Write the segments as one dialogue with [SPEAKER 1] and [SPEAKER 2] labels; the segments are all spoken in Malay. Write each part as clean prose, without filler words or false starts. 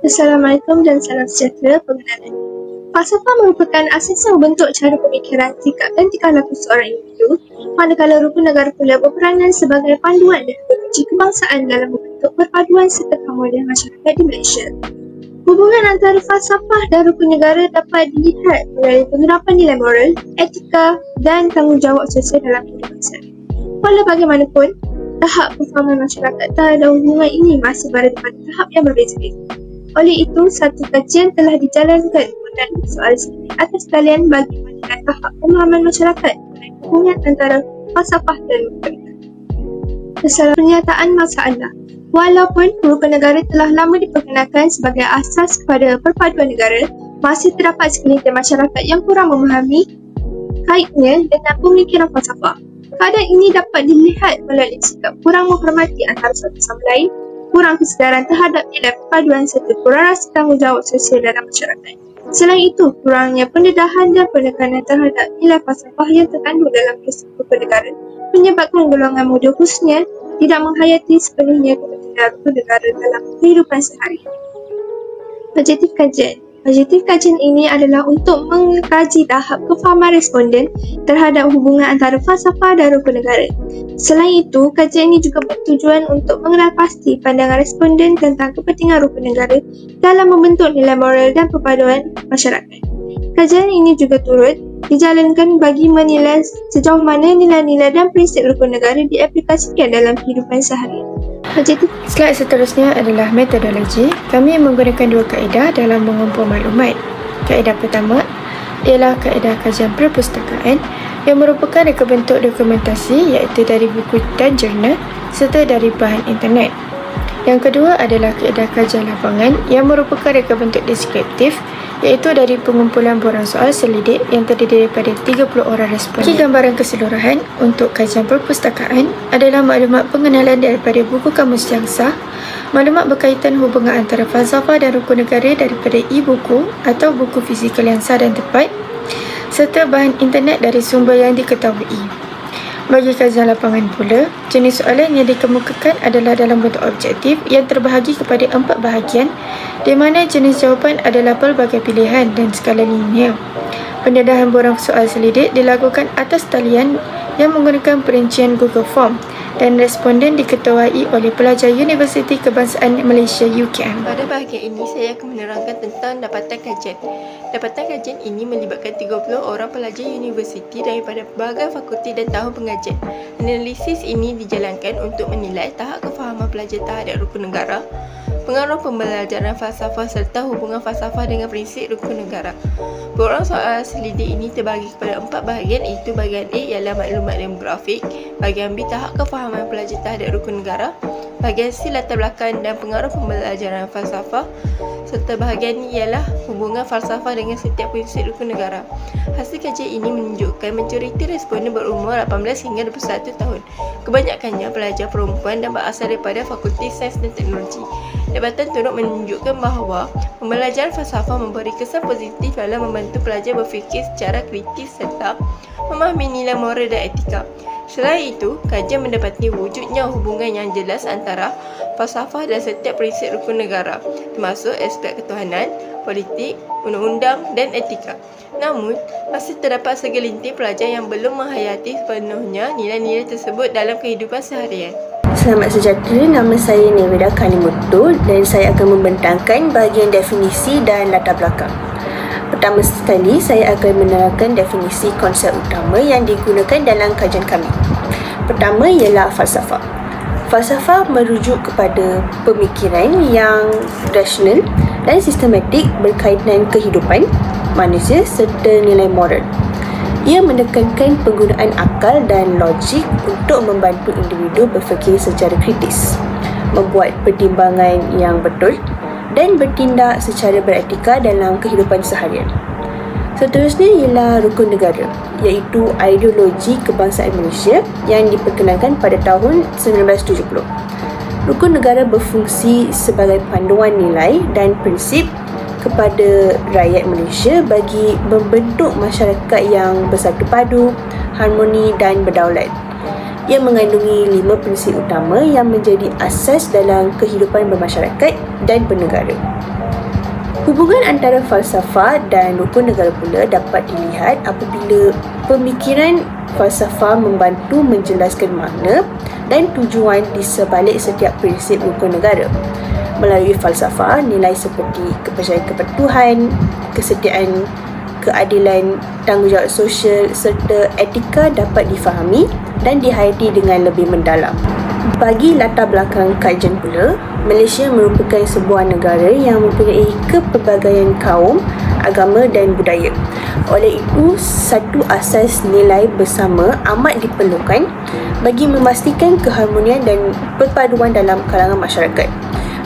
[SPEAKER 1] Assalamualaikum dan salam sejahtera. Pengenalan. Falsafah merupakan asas yang membentuk cara pemikiran, sikap dan tingkah laku seorang individu, manakala rukun negara pula berperanan sebagai panduan dan penguji kebangsaan dalam membentuk perpaduan serta kemudahan masyarakat di Malaysia. Hubungan antara falsafah dan rukun negara dapat dilihat melalui penerapan nilai moral, etika dan tanggungjawab sosial dalam kehidupan sehari. Walau bagaimanapun, tahap kefahaman masyarakat terhadap hubungan ini masih berada pada tahap yang berbeza-beza. Oleh itu, satu kajian telah dijalankan mengenai soal ini atas talian bagaimana tahap pemahaman masyarakat mengenai hubungan antara falsafah dan rukun negara. Pernyataan masalah. Walaupun rukun negara telah lama diperkenalkan sebagai asas kepada perpaduan negara, masih terdapat segelintir masyarakat yang kurang memahami kaitnya dengan pemikiran falsafah. Keadaan ini dapat dilihat melalui sikap kurang menghormati antara satu sama lain, kurang kesedaran terhadap nilai perpaduan serta kurang rasa tanggungjawab sosial dalam masyarakat. Selain itu, kurangnya pendedahan dan penekanan terhadap nilai falsafah yang terkandung dalam prinsip rukun negara menyebabkan golongan muda khususnya tidak menghayati sepenuhnya kepentingan rukun negara dalam kehidupan sehari-hari. Objektif kajian. Objektif kajian ini adalah untuk mengkaji tahap kefahaman responden terhadap hubungan antara falsafah dan rukun negara. Selain itu, kajian ini juga bertujuan untuk mengenal pasti pandangan responden tentang kepentingan rukun negara dalam membentuk nilai moral dan perpaduan masyarakat. Kajian ini juga turut dijalankan bagi menilai sejauh mana nilai-nilai dan prinsip rukun negara diaplikasikan dalam kehidupan seharian.
[SPEAKER 2] Slide seterusnya adalah metodologi. Kami menggunakan dua kaedah dalam mengumpul maklumat. Kaedah pertama ialah kaedah kajian perpustakaan yang merupakan reka bentuk dokumentasi iaitu dari buku dan jurnal serta dari bahan internet. Yang kedua adalah kaedah kajian lapangan yang merupakan reka bentuk deskriptif iaitu dari pengumpulan borang soal selidik yang terdiri daripada 30 orang responden. Bagi gambaran keseluruhan untuk kajian perpustakaan adalah maklumat pengenalan daripada buku kamus yang sah, maklumat berkaitan hubungan antara falsafah dan rukun negara daripada e-buku atau buku fizikal yang sah dan tepat, serta bahan internet dari sumber yang diketahui. Bagi kajian lapangan pula, jenis soalan yang dikemukakan adalah dalam bentuk objektif yang terbahagi kepada 4 bahagian di mana jenis jawapan adalah pelbagai pilihan dan skala linear. Pendedahan borang soal selidik dilakukan atas talian yang menggunakan perincian Google Form dan responden diketuai oleh pelajar Universiti Kebangsaan Malaysia UKM.
[SPEAKER 3] Pada bahagian ini, saya akan menerangkan tentang dapatan kajian. Dapatan kajian ini melibatkan 30 orang pelajar universiti daripada berbagai fakulti dan tahun pengajian. Analisis ini dijalankan untuk menilai tahap kefahaman pelajar terhadap rukun negara, pengaruh pembelajaran falsafah serta hubungan falsafah dengan prinsip rukun negara. Borang soal selidik ini terbagi kepada 4 bahagian iaitu bahagian A ialah maklumat demografik, bahagian B tahap kefahaman pelajar terhadap rukun negara, bahagian C latar belakang dan pengaruh pembelajaran falsafah serta bahagian E ialah hubungan falsafah dengan setiap prinsip rukun negara. Hasil kajian ini menunjukkan majoriti responden berumur 18 hingga 21 tahun. Kebanyakannya pelajar perempuan dan berasal daripada Fakulti Sains dan Teknologi. Dapatan turut menunjukkan bahawa pembelajaran falsafah memberi kesan positif dalam membantu pelajar berfikir secara kritis serta memahami nilai moral dan etika. Selain itu, kajian mendapati wujudnya hubungan yang jelas antara falsafah dan setiap prinsip rukun negara, termasuk aspek ketuhanan, politik, undang-undang dan etika. Namun, masih terdapat segelintir pelajar yang belum menghayati sepenuhnya nilai-nilai tersebut dalam kehidupan seharian.
[SPEAKER 4] Selamat sejahtera, nama saya Nevada Kanimutu dan saya akan membentangkan bahagian definisi dan latar belakang. Pertama sekali, saya akan menerangkan definisi konsep utama yang digunakan dalam kajian kami. Pertama ialah falsafah. Falsafah merujuk kepada pemikiran yang rasional dan sistematik berkaitan kehidupan manusia serta nilai moral. Ia menekankan penggunaan akal dan logik untuk membantu individu berfikir secara kritis, membuat pertimbangan yang betul dan bertindak secara beretika dalam kehidupan seharian. Seterusnya ialah rukun negara, iaitu ideologi kebangsaan Malaysia yang diperkenalkan pada tahun 1970. Rukun negara berfungsi sebagai panduan nilai dan prinsip kepada rakyat Malaysia bagi membentuk masyarakat yang bersatu padu, harmoni dan berdaulat. Ia mengandungi 5 prinsip utama yang menjadi asas dalam kehidupan bermasyarakat dan bernegara. Hubungan antara falsafah dan rukun negara pula dapat dilihat apabila pemikiran falsafah membantu menjelaskan makna dan tujuan di sebalik setiap prinsip rukun negara. Melalui falsafah, nilai seperti kepercayaan kepada Tuhan, kesetiaan, keadilan, tanggungjawab sosial serta etika dapat difahami dan dihayati dengan lebih mendalam. Bagi latar belakang kajian pula, Malaysia merupakan sebuah negara yang mempunyai kepelbagaian kaum, agama dan budaya. Oleh itu, satu asas nilai bersama amat diperlukan bagi memastikan keharmonian dan perpaduan dalam kalangan masyarakat.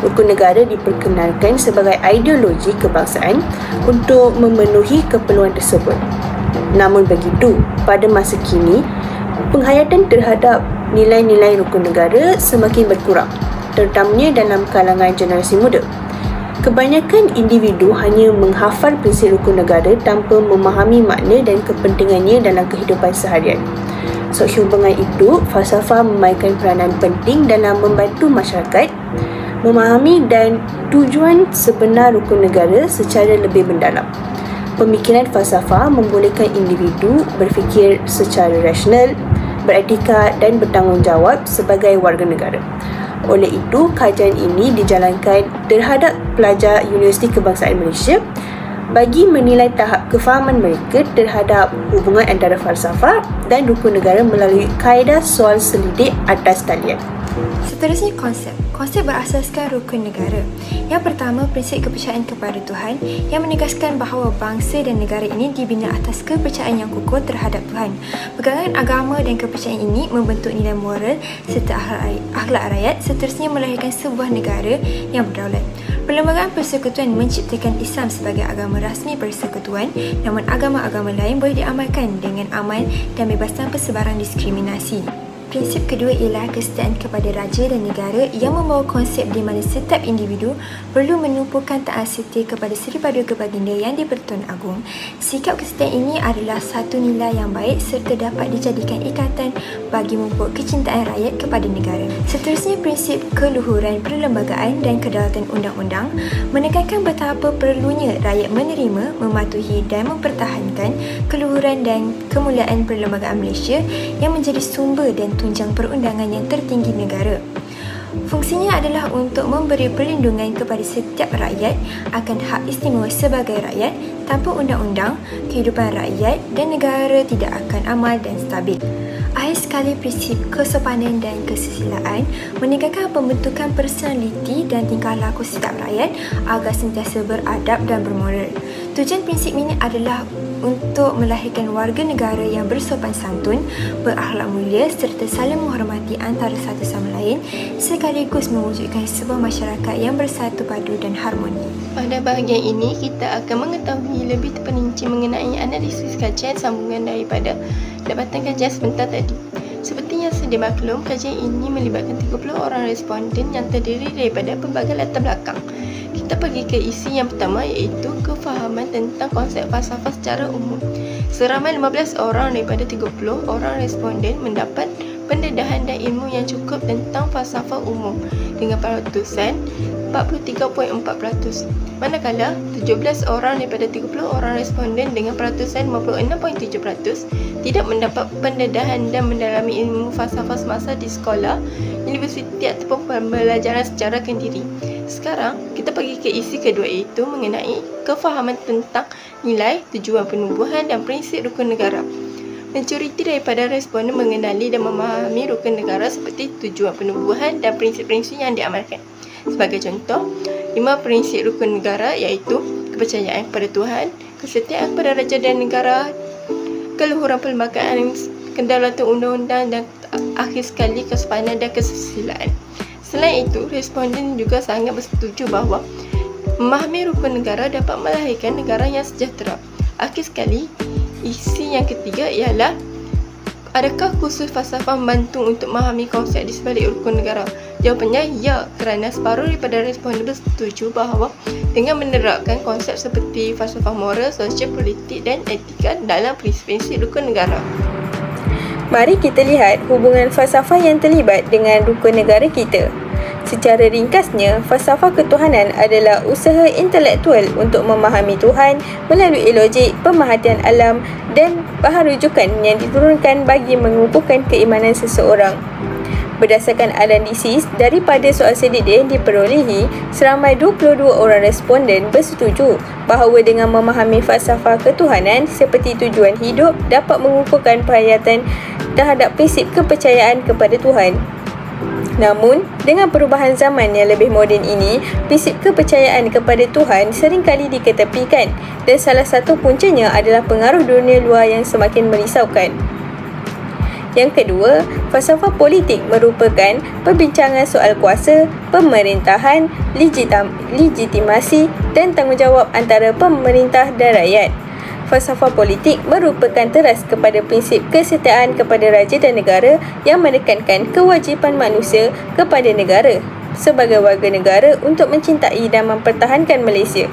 [SPEAKER 4] Rukun negara diperkenalkan sebagai ideologi kebangsaan untuk memenuhi keperluan tersebut. Namun begitu, pada masa kini, penghayatan terhadap nilai-nilai rukun negara semakin berkurang, terutamanya dalam kalangan generasi muda. Kebanyakan individu hanya menghafal prinsip rukun negara tanpa memahami makna dan kepentingannya dalam kehidupan seharian. Sehubungan itu, falsafah memainkan peranan penting dalam membantu masyarakat memahami dan tujuan sebenar rukun negara secara lebih mendalam. Pemikiran falsafah membolehkan individu berfikir secara rasional, beretika dan bertanggungjawab sebagai warga negara. Oleh itu, kajian ini dijalankan terhadap pelajar Universiti Kebangsaan Malaysia bagi menilai tahap kefahaman mereka terhadap hubungan antara falsafah dan rukun negara melalui kaedah soal selidik atas talian.
[SPEAKER 2] Seterusnya konsep. Konsep berasaskan rukun negara. Yang pertama, prinsip kepercayaan kepada Tuhan yang menegaskan bahawa bangsa dan negara ini dibina atas kepercayaan yang kukuh terhadap Tuhan. Pegangan agama dan kepercayaan ini membentuk nilai moral serta akhlak rakyat, seterusnya melahirkan sebuah negara yang berdaulat. Perlembagaan Persekutuan menciptakan Islam sebagai agama rasmi persekutuan, namun agama-agama lain boleh diamalkan dengan aman dan bebas tanpa sebarang diskriminasi. Prinsip kedua ialah kesetiaan kepada raja dan negara yang membawa konsep di mana setiap individu perlu menumpukan taat setia kepada Seri Paduka Baginda Yang di-Pertuan Agong. Sikap kesetiaan ini adalah satu nilai yang baik serta dapat dijadikan ikatan bagi memupuk kecintaan rakyat kepada negara. Seterusnya, prinsip keluhuran perlembagaan dan kedaulatan undang-undang menekankan betapa perlunya rakyat menerima, mematuhi dan mempertahankan keluhuran dan kemuliaan perlembagaan Malaysia yang menjadi sumber dan tunjang perundangan yang tertinggi negara. Fungsinya adalah untuk memberi perlindungan kepada setiap rakyat akan hak istimewa sebagai rakyat. Tanpa undang-undang, kehidupan rakyat dan negara tidak akan aman dan stabil. Akhir sekali, prinsip kesopanan dan kesusilaan menegakkan pembentukan personaliti dan tingkah laku setiap rakyat agar sentiasa beradab dan bermoral. Tujuan prinsip ini adalah untuk melahirkan warga negara yang bersopan santun, berakhlak mulia serta saling menghormati antara satu sama lain, sekaligus mewujudkan sebuah masyarakat yang bersatu padu dan harmoni.
[SPEAKER 3] Pada bahagian ini, kita akan mengetahui lebih terperinci mengenai analisis kajian sambungan daripada dapatan kajian sebentar tadi. Seperti yang sedia maklum, kajian ini melibatkan 30 orang responden yang terdiri daripada pelbagai latar belakang. Kita pergi ke isi yang pertama, iaitu kefahaman tentang konsep falsafah secara umum. Seramai 15 orang daripada 30 orang responden mendapat pendedahan dan ilmu yang cukup tentang falsafah umum dengan peratusan 43.4%. Manakala 17 orang daripada 30 orang responden dengan peratusan 56.7% tidak mendapat pendedahan dan mendalami ilmu falsafah semasa di sekolah, universiti ataupun pembelajaran secara kendiri. Sekarang, kita pergi ke isi kedua, iaitu mengenai kefahaman tentang nilai, tujuan penubuhan dan prinsip rukun negara. Majoriti daripada responden mengenali dan memahami rukun negara seperti tujuan penubuhan dan prinsip-prinsip yang diamalkan. Sebagai contoh, 5 prinsip rukun negara iaitu kepercayaan kepada Tuhan, kesetiaan kepada raja dan negara, keluhuran perlembagaan, kedaulatan undang-undang dan akhir sekali kesopanan dan kesusilaan. Selain itu, responden juga sangat bersetuju bahawa memahami rukun negara dapat melahirkan negara yang sejahtera. Akhir sekali, isi yang ketiga ialah, adakah kursus falsafah membantu untuk memahami konsep di sebalik rukun negara? Jawapannya ya, kerana separuh daripada responden bersetuju bahawa dengan menerapkan konsep seperti falsafah moral, sosial, politik dan etika dalam prinsip-prinsip rukun negara.
[SPEAKER 4] Mari kita lihat hubungan falsafah yang terlibat dengan rukun negara kita. Secara ringkasnya, falsafah ketuhanan adalah usaha intelektual untuk memahami Tuhan melalui logik, pemerhatian alam dan bahan rujukan yang diturunkan bagi mengukuhkan keimanan seseorang. Berdasarkan analisis daripada soal selidik yang diperolehi, seramai 22 orang responden bersetuju bahawa dengan memahami falsafah ketuhanan seperti tujuan hidup dapat mengukuhkan penghayatan terhadap prinsip kepercayaan kepada Tuhan. Namun, dengan perubahan zaman yang lebih moden ini, prinsip kepercayaan kepada Tuhan seringkali diketepikan dan salah satu puncanya adalah pengaruh dunia luar yang semakin merisaukan. Yang kedua, falsafah politik merupakan perbincangan soal kuasa, pemerintahan, legitimasi dan tanggungjawab antara pemerintah dan rakyat. Falsafah politik merupakan teras kepada prinsip kesetiaan kepada raja dan negara yang menekankan kewajipan manusia kepada negara sebagai warga negara untuk mencintai dan mempertahankan Malaysia.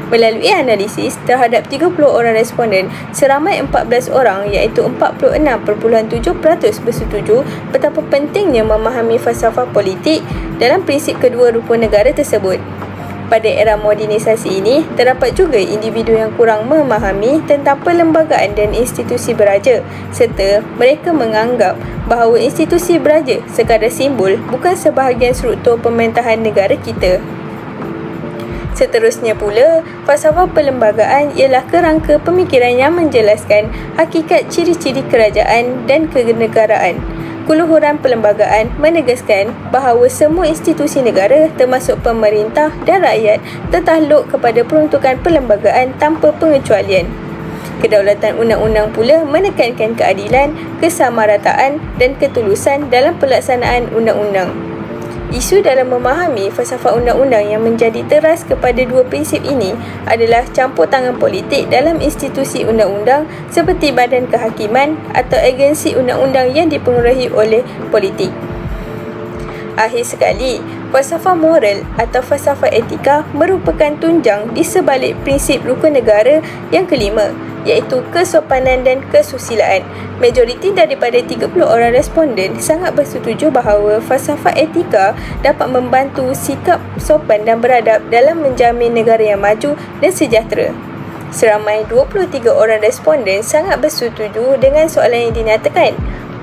[SPEAKER 4] Melalui analisis terhadap 30 orang responden, seramai 14 orang iaitu 46.7% bersetuju betapa pentingnya memahami falsafah politik dalam prinsip kedua rukun negara tersebut. Pada era modernisasi ini, terdapat juga individu yang kurang memahami tentang perlembagaan dan institusi beraja serta mereka menganggap bahawa institusi beraja sekadar simbol bukan sebahagian struktur pemerintahan negara kita. Seterusnya pula, falsafah perlembagaan ialah kerangka pemikiran yang menjelaskan hakikat ciri-ciri kerajaan dan kenegaraan. Keluhuran perlembagaan menegaskan bahawa semua institusi negara termasuk pemerintah dan rakyat tertakluk kepada peruntukan perlembagaan tanpa pengecualian. Kedaulatan undang-undang pula menekankan keadilan, kesamarataan dan ketulusan dalam pelaksanaan undang-undang. Isu dalam memahami falsafah undang-undang yang menjadi teras kepada dua prinsip ini adalah campur tangan politik dalam institusi undang-undang seperti badan kehakiman atau agensi undang-undang yang dipengaruhi oleh politik. Akhir sekali, falsafah moral atau falsafah etika merupakan tunjang di sebalik prinsip rukun negara yang kelima, iaitu kesopanan dan kesusilaan. Majoriti daripada 30 orang responden sangat bersetuju bahawa falsafah etika dapat membantu sikap sopan dan beradab dalam menjamin negara yang maju dan sejahtera. Seramai 23 orang responden sangat bersetuju dengan soalan yang dinyatakan.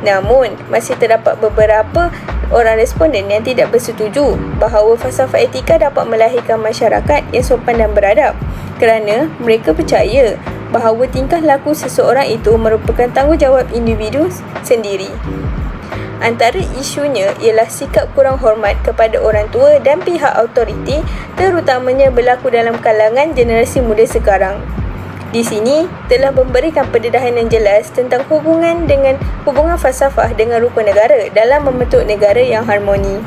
[SPEAKER 4] Namun, masih terdapat beberapa orang responden yang tidak bersetuju bahawa falsafah etika dapat melahirkan masyarakat yang sopan dan beradab kerana mereka percaya bahawa tingkah laku seseorang itu merupakan tanggungjawab individu sendiri. Antara isunya ialah sikap kurang hormat kepada orang tua dan pihak autoriti, terutamanya berlaku dalam kalangan generasi muda sekarang. Di sini telah memberikan pendedahan yang jelas tentang hubungan falsafah dengan rukun negara dalam membentuk negara yang harmoni.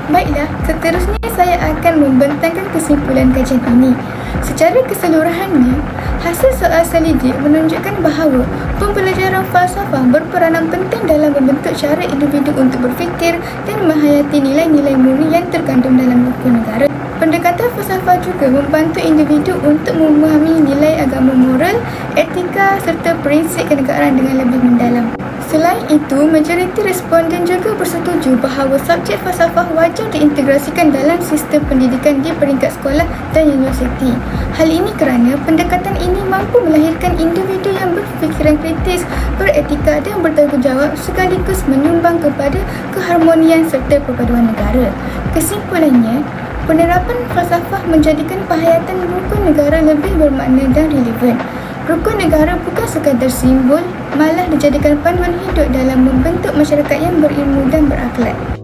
[SPEAKER 2] Baiklah, seterusnya saya akan membentangkan kesimpulan kajian ini. Secara keseluruhannya, hasil soal selidik menunjukkan bahawa pembelajaran falsafah berperanan penting dalam membentuk cara individu untuk berfikir dan menghayati nilai-nilai murni yang terkandung dalam rukun negara. Pendekatan falsafah juga membantu individu untuk memahami nilai agama moral, etika serta prinsip kenegaraan dengan lebih mendalam. Selain itu, majoriti responden juga bersetuju bahawa subjek falsafah wajar diintegrasikan dalam sistem pendidikan di peringkat sekolah dan universiti. Hal ini kerana pendekatan ini mampu melahirkan individu yang berfikiran kritis, beretika dan bertanggungjawab sekaligus menyumbang kepada keharmonian serta perpaduan negara. Kesimpulannya, penerapan falsafah menjadikan penghayatan rukun negara lebih bermakna dan relevan. Rukun negara bukan sekadar simbol, malah dijadikan panduan hidup dalam membentuk masyarakat yang berilmu dan berakhlak.